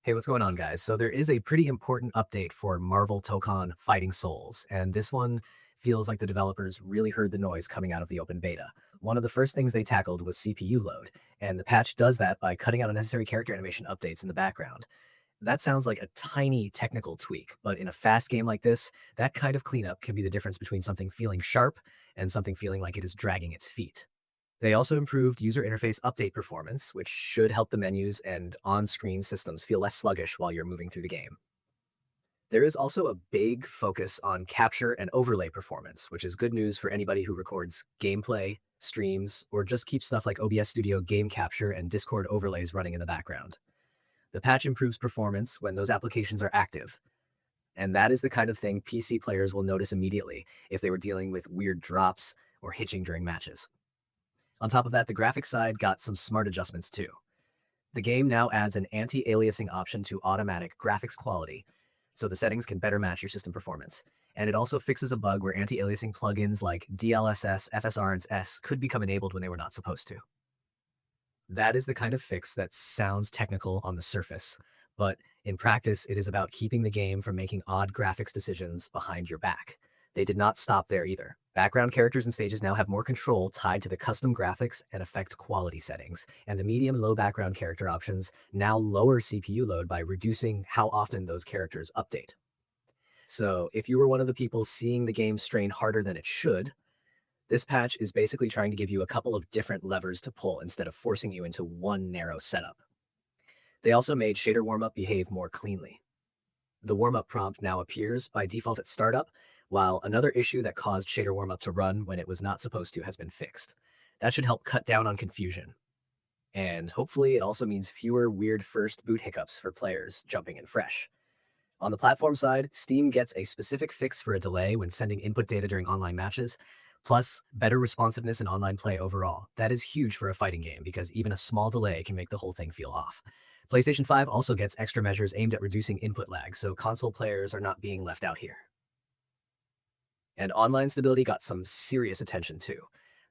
Hey, what's going on, guys? So there is a pretty important update for Marvel Tōkon Fighting Souls, and this one feels like the developers really heard the noise coming out of the open beta. One of the first things they tackled was CPU load, and the patch does that by cutting out unnecessary character animation updates in the background. That sounds like a tiny technical tweak, but in a fast game like this, that kind of cleanup can be the difference between something feeling sharp and something feeling like it is dragging its feet. They also improved user interface update performance, which should help the menus and on-screen systems feel less sluggish while you're moving through the game. There is also a big focus on capture and overlay performance, which is good news for anybody who records gameplay, streams, or just keeps stuff like OBS Studio game capture and Discord overlays running in the background. The patch improves performance when those applications are active, and that is the kind of thing PC players will notice immediately if they were dealing with weird drops or hitching during matches. On top of that, the graphics side got some smart adjustments too. The game now adds an anti-aliasing option to automatic graphics quality, so the settings can better match your system performance. And it also fixes a bug where anti-aliasing plugins like DLSS, FSR, and S could become enabled when they were not supposed to. That is the kind of fix that sounds technical on the surface, but in practice, it is about keeping the game from making odd graphics decisions behind your back. They did not stop there either. Background characters and stages now have more control tied to the custom graphics and effect quality settings, and the medium and low background character options now lower CPU load by reducing how often those characters update. So if you were one of the people seeing the game strain harder than it should, this patch is basically trying to give you a couple of different levers to pull instead of forcing you into one narrow setup. They also made shader warm-up behave more cleanly. The warm-up prompt now appears by default at startup, while another issue that caused shader warm-up to run when it was not supposed to has been fixed. That should help cut down on confusion. And hopefully it also means fewer weird first boot hiccups for players jumping in fresh. On the platform side, Steam gets a specific fix for a delay when sending input data during online matches, plus better responsiveness in online play overall. That is huge for a fighting game because even a small delay can make the whole thing feel off. PlayStation 5 also gets extra measures aimed at reducing input lag, so console players are not being left out here. And online stability got some serious attention too.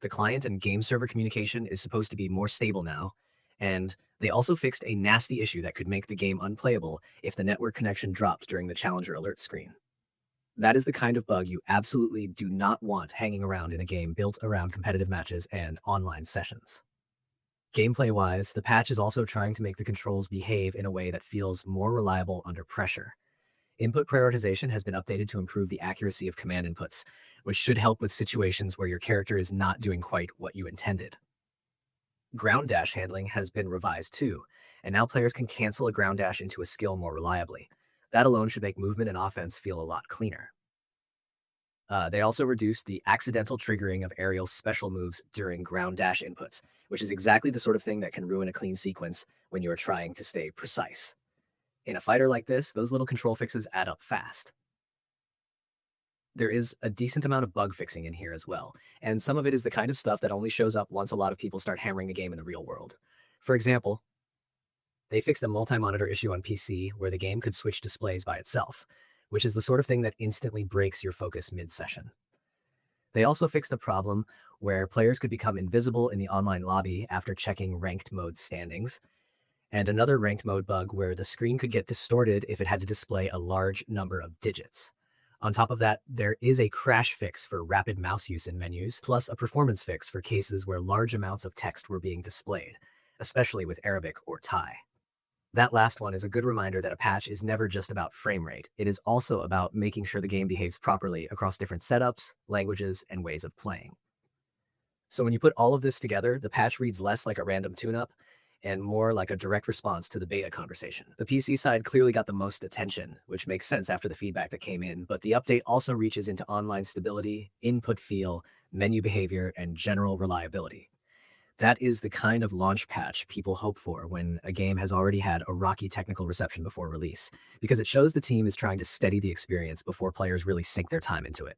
The client and game server communication is supposed to be more stable now, and they also fixed a nasty issue that could make the game unplayable if the network connection dropped during the Challenger alert screen. That is the kind of bug you absolutely do not want hanging around in a game built around competitive matches and online sessions. Gameplay-wise, the patch is also trying to make the controls behave in a way that feels more reliable under pressure. Input prioritization has been updated to improve the accuracy of command inputs, which should help with situations where your character is not doing quite what you intended. Ground dash handling has been revised too, and now players can cancel a ground dash into a skill more reliably. That alone should make movement and offense feel a lot cleaner. They also reduced the accidental triggering of aerial special moves during ground dash inputs, which is exactly the sort of thing that can ruin a clean sequence when you are trying to stay precise. In a fighter like this, those little control fixes add up fast. There is a decent amount of bug fixing in here as well, and some of it is the kind of stuff that only shows up once a lot of people start hammering the game in the real world. For example, they fixed a multi-monitor issue on PC where the game could switch displays by itself, which is the sort of thing that instantly breaks your focus mid-session. They also fixed a problem where players could become invisible in the online lobby after checking ranked mode standings, and another ranked mode bug where the screen could get distorted if it had to display a large number of digits. On top of that, there is a crash fix for rapid mouse use in menus, plus a performance fix for cases where large amounts of text were being displayed, especially with Arabic or Thai. That last one is a good reminder that a patch is never just about frame rate. It is also about making sure the game behaves properly across different setups, languages, and ways of playing. So when you put all of this together, the patch reads less like a random tune-up and more like a direct response to the beta conversation. The PC side clearly got the most attention, which makes sense after the feedback that came in, but the update also reaches into online stability, input feel, menu behavior, and general reliability. That is the kind of launch patch people hope for when a game has already had a rocky technical reception before release, because it shows the team is trying to steady the experience before players really sink their time into it.